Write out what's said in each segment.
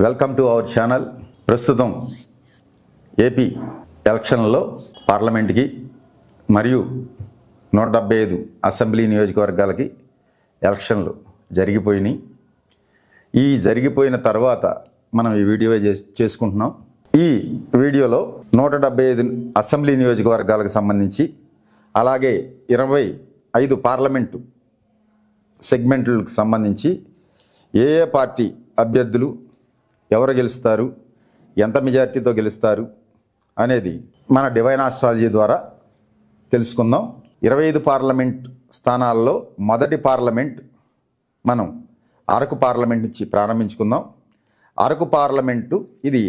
Welcome to our channel. ప్రస్తుతం AP ఎలక్షన్లలో పార్లమెంట్కి మరియు 175 అసెంబ్లీ నియోజకవర్గాలకి ఎలక్షన్లు జరిగిపోయినాయి. ఈ జరిగిపోయిన తర్వాత మనం ఈ వీడియో చేసుకుంటున్నాం. ఈ వీడియోలో 175 అసెంబ్లీ నియోజకవర్గాలకు సంబంధించి అలాగే 25 పార్లమెంటు సెగ్మెంట్లకు సంబంధించి ఏ పార్టీ అభ్యర్థులు ఎవరు గెలుస్తారు, ఎంత మెజార్టీతో గెలుస్తారు అనేది మన డివైన్ ఆస్ట్రాలజీ ద్వారా తెలుసుకుందాం. 25 పార్లమెంట్ స్థానాల్లో మొదటి పార్లమెంట్ మనం అరకు పార్లమెంట్ నుంచి ప్రారంభించుకుందాం. అరకు పార్లమెంటు ఇది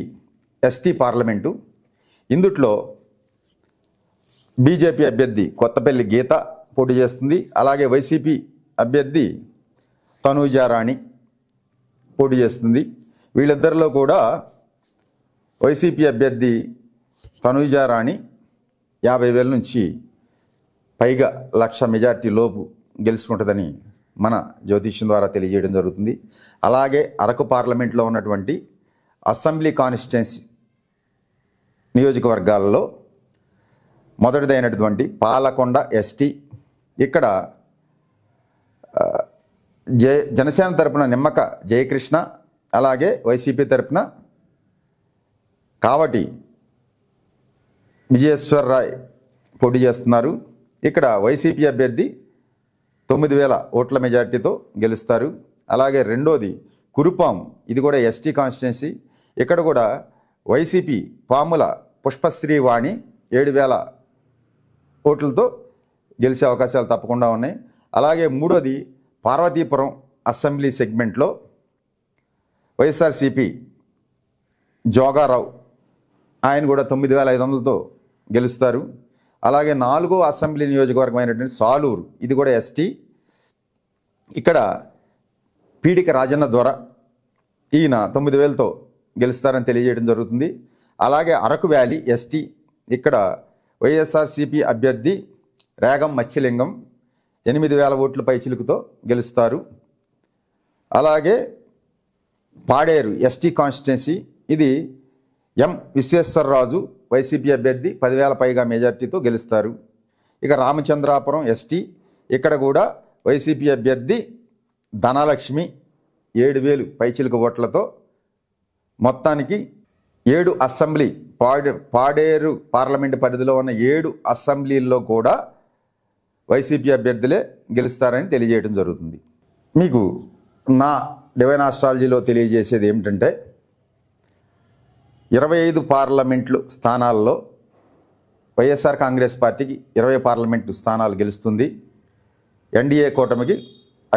ఎస్టీ పార్లమెంటు. ఇందుట్లో బీజేపీ అభ్యర్థి కొత్తపల్లి గీత పోటీ చేస్తుంది. అలాగే వైసీపీ అభ్యర్థి తనూజారాణి పోటీ చేస్తుంది. వీళ్ళిద్దరిలో కూడా వైసీపీ అభ్యర్థి తనూజారాణి 50,000 నుంచి పైగా 1,00,000 మెజార్టీ లోపు గెలుచుకుంటుందని మన జ్యోతిష్యం ద్వారా తెలియజేయడం జరుగుతుంది. అలాగే అరకు పార్లమెంట్లో ఉన్నటువంటి అసెంబ్లీ కాన్స్టిట్యున్సీ నియోజకవర్గాల్లో మొదటిదైనటువంటి పాలకొండ ఎస్టీ, ఇక్కడ జనసేన తరపున నిమ్మక జయకృష్ణ, అలాగే వైసీపీ తరపున కావటి విజయేశ్వరరాయ్ పోటీ చేస్తున్నారు. ఇక్కడ వైసీపీ అభ్యర్థి 9,000 ఓట్ల మెజార్టీతో గెలుస్తారు. అలాగే రెండోది కురుపాం, ఇది కూడా ఎస్టీ కాన్స్టిట్యున్సీ. ఇక్కడ కూడా వైసీపీ పాముల పుష్పశ్రీ వాణి 7,000 ఓట్లతో గెలిచే అవకాశాలు తప్పకుండా ఉన్నాయి. అలాగే మూడోది పార్వతీపురం అసెంబ్లీ సెగ్మెంట్లో వైఎస్ఆర్సీపీ జోగారావు, ఆయన కూడా 9,500తో గెలుస్తారు. అలాగే 4వ అసెంబ్లీ నియోజకవర్గం అయినటువంటి సాలూరు, ఇది కూడా ఎస్టీ. ఇక్కడ పీడిక రాజన్న ద్వారా ఈయన 9,000తో గెలుస్తారని తెలియజేయడం జరుగుతుంది. అలాగే అరకు వ్యాలీ ఎస్టీ, ఇక్కడ వైఎస్ఆర్సీపీ అభ్యర్థి రేగం మత్స్యలింగం 8,000 ఓట్ల పైచిలుకుతో గెలుస్తారు. అలాగే పాడేరు ఎస్టీ కాన్స్టిట్యున్సీ, ఇది ఎం విశ్వేశ్వరరాజు వైసీపీ అభ్యర్థి 10,000 పైగా మెజార్టీతో గెలుస్తారు. ఇక రామచంద్రాపురం ఎస్టీ, ఇక్కడ కూడా వైసీపీ అభ్యర్థి ధనలక్ష్మి 7,000 పైచిలుక ఓట్లతో మొత్తానికి 7 అసెంబ్లీ పాడేరు పార్లమెంటు పరిధిలో ఉన్న 7 అసెంబ్లీల్లో కూడా వైసీపీ అభ్యర్థులే గెలుస్తారని తెలియజేయడం జరుగుతుంది. మీకు నా డివైన్ ఆస్ట్రాలజీలో తెలియజేసేది ఏమిటంటే 25 పార్లమెంట్లు స్థానాల్లో వైఎస్ఆర్ కాంగ్రెస్ పార్టీకి 20 పార్లమెంటు స్థానాలు గెలుస్తుంది. ఎన్డీఏ కూటమికి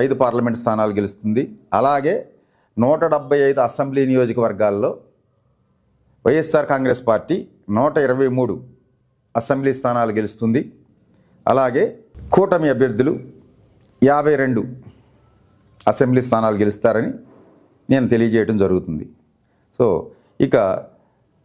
5 పార్లమెంటు స్థానాలు గెలుస్తుంది. అలాగే 175 అసెంబ్లీ నియోజకవర్గాల్లో వైఎస్ఆర్ కాంగ్రెస్ పార్టీ 123 అసెంబ్లీ స్థానాలు గెలుస్తుంది. అలాగే కూటమి అభ్యర్థులు 52 అసెంబ్లీ స్థానాలు గెలుస్తారని నేను తెలియజేయడం జరుగుతుంది. సో ఇక